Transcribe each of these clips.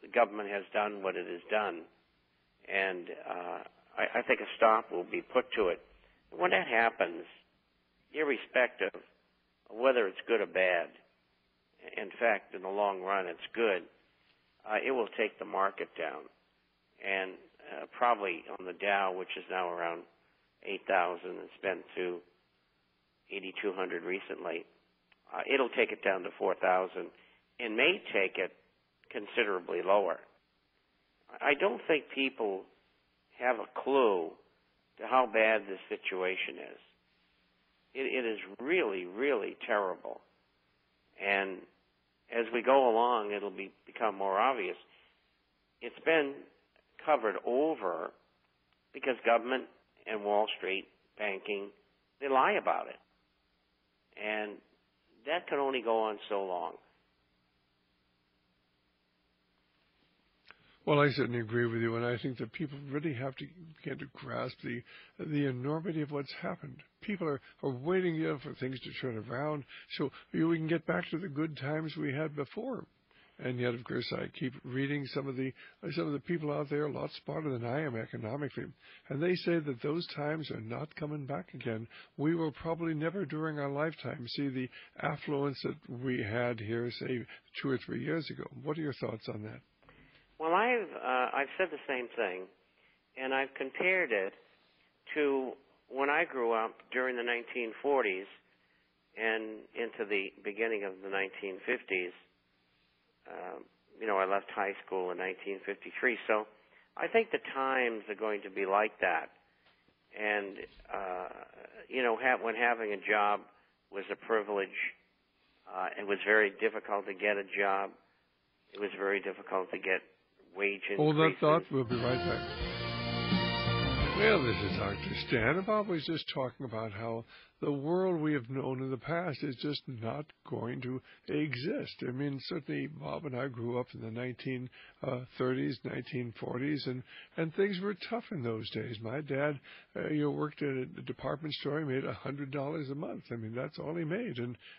the government has done what it has done, and I think a stop will be put to it. When that happens, irrespective of whether it's good or bad, in fact, in the long run, it's good, it will take the market down. And probably on the Dow, which is now around 8,000, it's been to 8,200 recently, it'll take it down to 4,000 and may take it considerably lower. I don't think people have a clue to how bad this situation is. It is really, really terrible. And as we go along, it'll become more obvious. It's been covered over because government and Wall Street, banking, they lie about it. And that can only go on so long. Well, I certainly agree with you, and I think that people really have to begin to grasp the enormity of what's happened. People are waiting for things to turn around so we can get back to the good times we had before. And yet, of course, I keep reading some of the people out there a lot smarter than I am economically, and they say that those times are not coming back again. We will probably never during our lifetime see the affluence that we had here, say, 2 or 3 years ago. What are your thoughts on that? Well, I've said the same thing, and I've compared it to when I grew up during the 1940s and into the beginning of the 1950s. I left high school in 1953, so I think the times are going to be like that. And when having a job was a privilege, it was very difficult to get a job. It was very difficult to get wage increases. Hold that thought. We'll be right back. Well, this is Dr. Stan. Bob was just talking about how the world we have known in the past is just not going to exist. I mean, certainly Bob and I grew up in the 1930s, 1940s, and things were tough in those days. My dad, worked at a department store. He made $100 a month. I mean, that's all he made.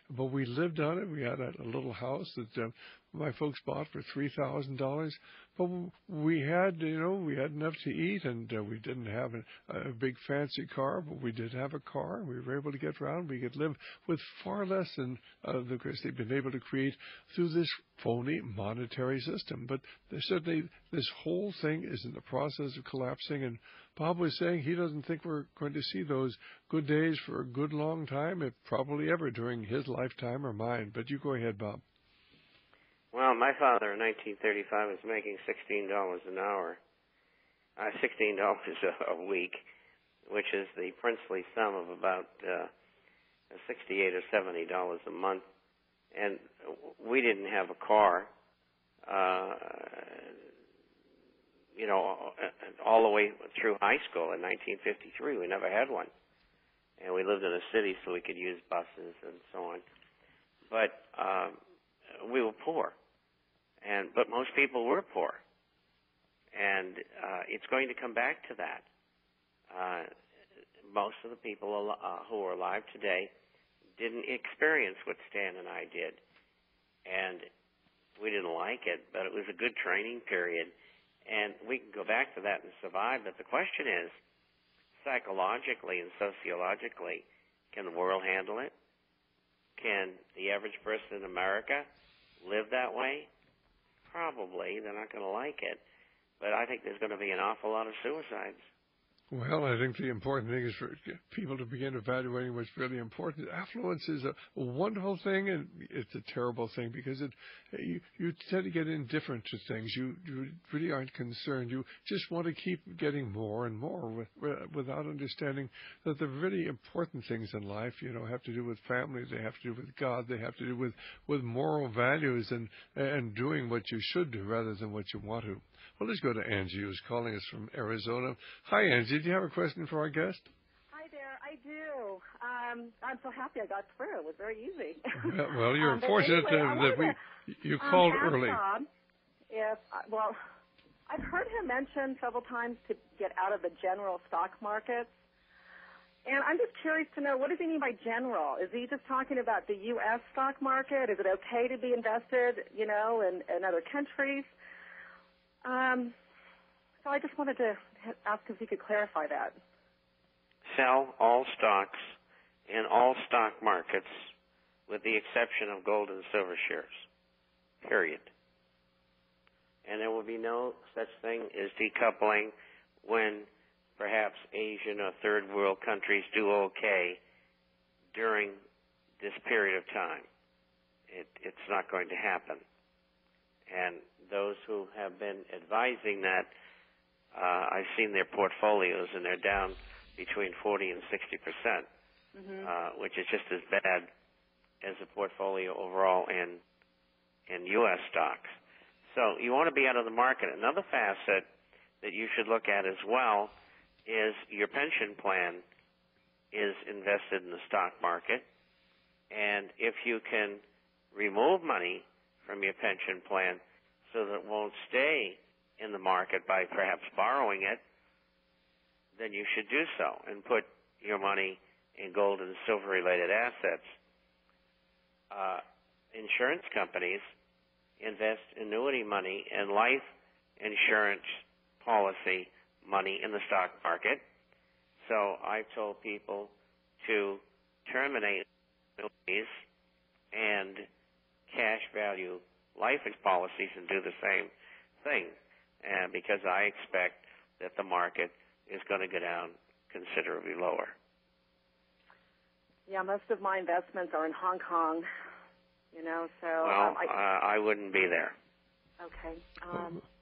But we lived on it. We had a little house that my folks bought for $3,000. But we had enough to eat, and we didn't have a big fancy car, but we did have a car. We were able to get around. We could live with far less than the course they've been able to create through this phony monetary system. But certainly this whole thing is in the process of collapsing, and Bob was saying he doesn't think we're going to see those good days for a good long time, if probably ever during his lifetime or mine. But you go ahead, Bob. Well, my father in 1935 was making $16 an hour, $16 a week, which is the princely sum of about $68 or $70 a month. And we didn't have a car, all the way through high school in 1953. We never had one. And we lived in a city, so we could use buses and so on. But we were poor. But most people were poor. And it's going to come back to that. Most of the people who are alive today didn't experience what Stan and I did. And we didn't like it, but it was a good training period. And we can go back to that and survive. But the question is, psychologically and sociologically, can the world handle it? Can the average person in America live that way? Probably. They're not going to like it. But I think there's going to be an awful lot of suicides. Well, I think the important thing is for people to begin evaluating what's really important. Affluence is a wonderful thing, and it's a terrible thing because you tend to get indifferent to things. You really aren't concerned. You just want to keep getting more and more without understanding that the really important things in life, have to do with family. They have to do with God. They have to do with moral values and doing what you should do rather than what you want to. Well, let's go to Angie, who's calling us from Arizona. Hi, Angie. Do you have a question for our guest? Hi there. I do. I'm so happy I got through. It was very easy. Well, you're fortunate anyway, you called early. Bob I've heard him mention several times to get out of the general stock markets. And I'm just curious to know, what does he mean by general? Is he just talking about the U.S. stock market? Is it okay to be invested, in other countries? So I just wanted to ask if you could clarify that. Sell all stocks in all stock markets with the exception of gold and silver shares, period. And there will be no such thing as decoupling when perhaps Asian or third world countries do okay during this period of time. It's not going to happen. And those who have been advising that, I've seen their portfolios, and they're down between 40 and 60%, which is just as bad as the portfolio overall in U.S. stocks. So you want to be out of the market. Another facet that you should look at as well is your pension plan is invested in the stock market, and if you can remove money from your pension plan so that it won't stay in the market by perhaps borrowing it, then you should do so and put your money in gold and silver related assets. Insurance companies invest annuity money and life insurance policy money in the stock market. So I've told people to terminate annuities and cash value life policies and do the same thing, and because I expect that the market is going to go down considerably lower. Yeah, most of my investments are in Hong Kong, so... Well, I wouldn't be there. Okay.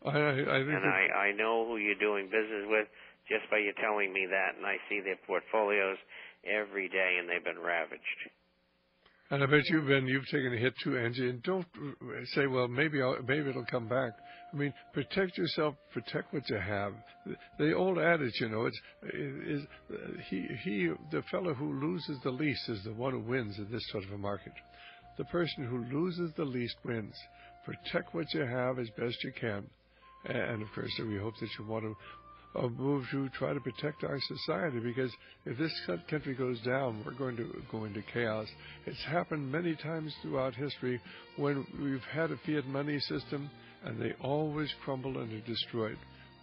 I know who you're doing business with just by you telling me that, and I see their portfolios every day, and they've been ravaged. And I bet you've taken a hit too, Angie. And don't say, well, maybe it'll come back. I mean, protect yourself, protect what you have. The old adage, the fellow who loses the least is the one who wins in this sort of a market. The person who loses the least wins. Protect what you have as best you can. And of course, we hope that you want to move to try to protect our society, because if this country goes down, we're going to go into chaos. It's happened many times throughout history when we've had a fiat money system, and they always crumble and are destroyed.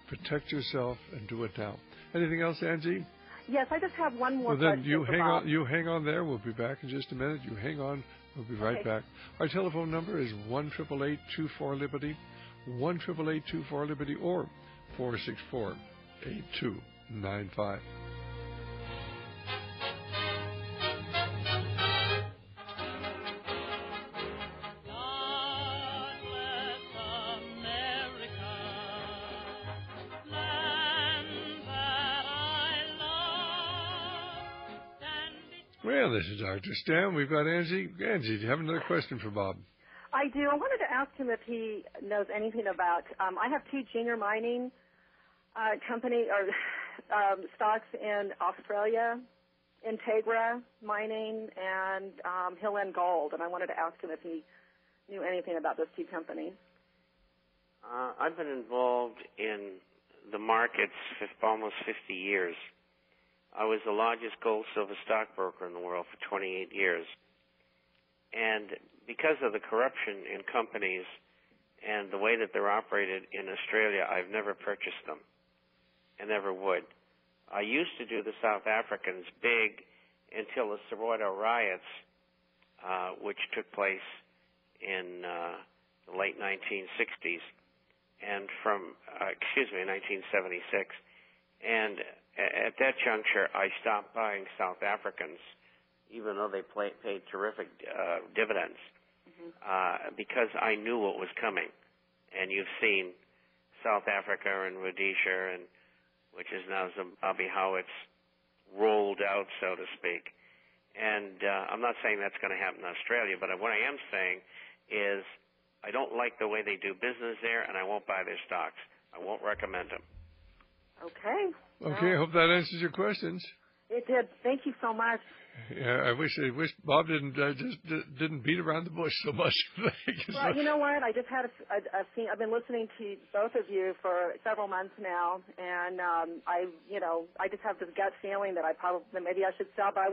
Protect yourself and do it now. Anything else, Angie? Yes, I just have one more question. Well, then question. you hang on there. We'll be back in just a minute. You hang on. We'll be right back. Our telephone number is 1-888-24-LIBERTY, 1-888-24-LIBERTY, or 464-8295. Well, this is Dr. Stan. We've got Angie. Angie, do you have another question for Bob? I do. I wanted to ask him if he knows anything about, I have two junior mining company or stocks in Australia, Integra Mining and Hill End Gold, and I wanted to ask him if he knew anything about those two companies. I've been involved in the markets for almost 50 years. I was the largest gold-silver stockbroker in the world for 28 years. And because of the corruption in companies and the way that they're operated in Australia, I've never purchased them and never would. I used to do the South Africans big until the Soweto riots, which took place in the late 1960s, and 1976. And at that juncture, I stopped buying South Africans, even though they paid terrific dividends, because I knew what was coming. And you've seen South Africa and Rhodesia, which is now Zimbabwe, how it's rolled out, so to speak. And I'm not saying that's going to happen in Australia, but what I am saying is I don't like the way they do business there, and I won't buy their stocks. I won't recommend them. Okay. Okay, I hope that answers your questions. It did. Thank you so much. Yeah, I wish Bob didn't beat around the bush so much. Well, you know what? I just had I've been listening to both of you for several months now, and I just have this gut feeling that maybe I should sell. But I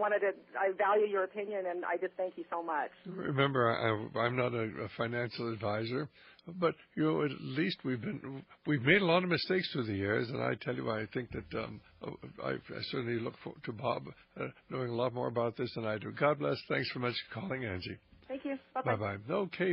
value your opinion, and I just thank you so much. Remember, I'm not a financial advisor. But at least we've made a lot of mistakes through the years, and I tell you, I think that I certainly look forward to Bob knowing a lot more about this than I do. God bless. Thanks so much for calling, Angie. Thank you. Bye-bye. Bye-bye. Okay.